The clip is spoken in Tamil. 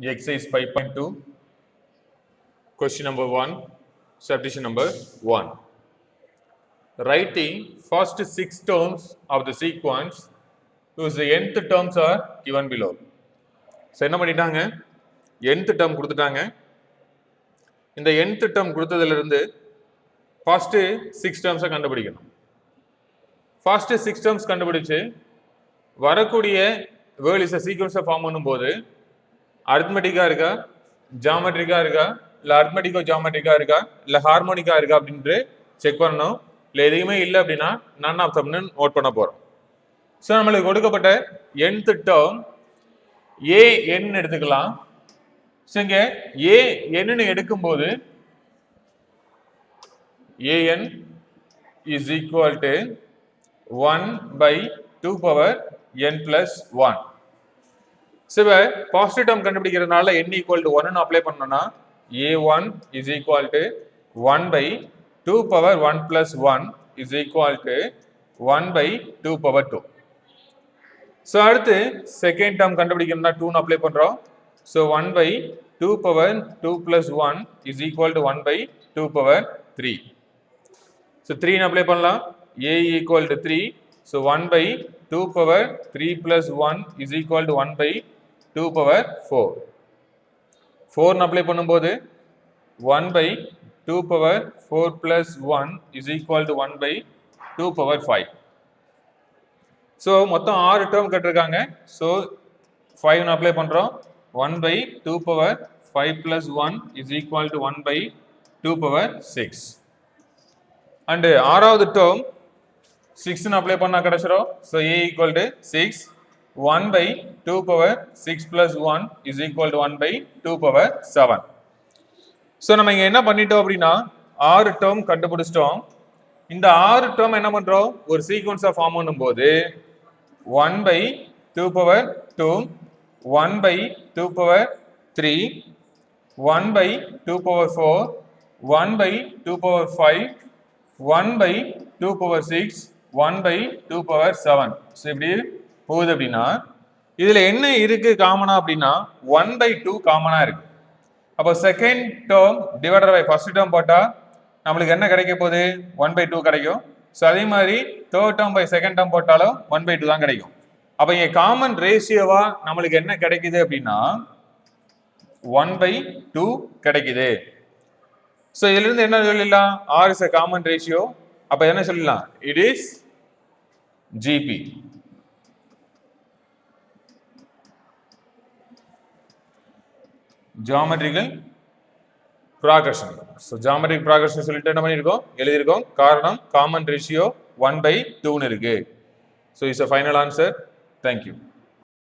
Exercise 5.2, question number 1, subdivision number 1. Write the first 6 terms of the sequence whose the nth terms are given below. So, என்ன பண்ணிட்டாங்க nth term கொடுத்துட்டாங்க. இந்த nth term கொடுத்ததிலிருந்து first 6 terms கண்டுபிடிக்கணும். first 6 terms கண்டுபிடிச்சு வரக்கூடிய word is a sequence form பண்ணும்போது arithmetic இருக்கா geometric இருக்கா இல்ல arithmetico geometric இருக்கா இல்ல harmonic இருக்கா அப்படினு செக் பண்ணனும். இல்ல எதுவுமே இல்ல அப்படினா none of them நோட் பண்ண போறோம். சோ நமக்கு கொடுக்கப்பட்ட nth term a n எடுத்துக்கலாம். சோ இங்க a n ன்னு எடுக்கும்போது a n is equal to 1 by 2 power n plus 1. So, positive term கண்டுபிடிக்கிறதுனால n equal to 1 ன்னு அப்ளை பண்ணனும்னா a1 is equal to 1 by 2 power 1 plus 1 is equal to 1 by 2 power 2. So, அடுத்து second term கண்டுபிடிக்கணும்னா 2 ன்னு அப்ளை பண்றோம். So, 1 by 2 power 2 plus 1 is equal to 1 by 2 power 3. So, 3 ன்னு அப்ளை பண்ணலாம். a equal to 3. So, 1 by 2 power 3 plus 1 is equal to 1 by 2 power 4. 4 apply பண்ணும்போது 1 by 2 power 4 plus 1 is equal to 1 by 2 power 5. So, மொத்தம் 6 term கட்டிருக்காங்க. So, 5 apply பண்றோம். 1 by 2 power 5 plus 1 is equal to 1 by 2 power 6. And ஆறாவது term 6 apply பண்ணா கிடைச்சிரும். So, a equal to 6. 1 by 2 power 6 plus 1 is equal to 1 by 2 power 7. So, நம்ம இங்க என்ன பண்ணிட்டோம் அப்படின்னா 6 term கண்டுபிடிச்சிட்டோம். இந்த 6 term என்ன பண்றோம் ஒரு சீக்வென்ஸா ஃபார்ம் பண்ணும்போது 1 by 2 power 2, 1 by 2 power 3, 1 by 2 power 4, 1 by 2 power 5, 1 by 2 power 6, 1 by 2 power 7. So, இப்படி போகுது அப்படின்னா இதுல என்ன இருக்கு காமனா அப்படின்னா 1 by 2 காமனா இருக்கு. அப்போ second term divided by first term போட்டா நமக்கு என்ன கிடைக்க போகுது 1 by 2 கிடைக்கும். ஸோ அதே மாதிரி third term by second term போட்டாலும் 1 by 2 தான் கிடைக்கும். அப்போ இங்க காமன் ரேஷியோவா நம்மளுக்கு என்ன கிடைக்குது அப்படின்னா 1 by 2 கிடைக்குது. ஸோ இதுல இருந்து என்ன சொல்லலாம் R is a common ratio. அப்ப என்ன சொல்லலாம் it is GP. Geometrical progression. So, geometric progression சொல்லிட்டு என்ன பண்ணிருக்கோம் எழுதிருக்கோம். காரணம் common ratio 1 by 2 ன்னு இருக்கு. So, is a final answer. Thank you.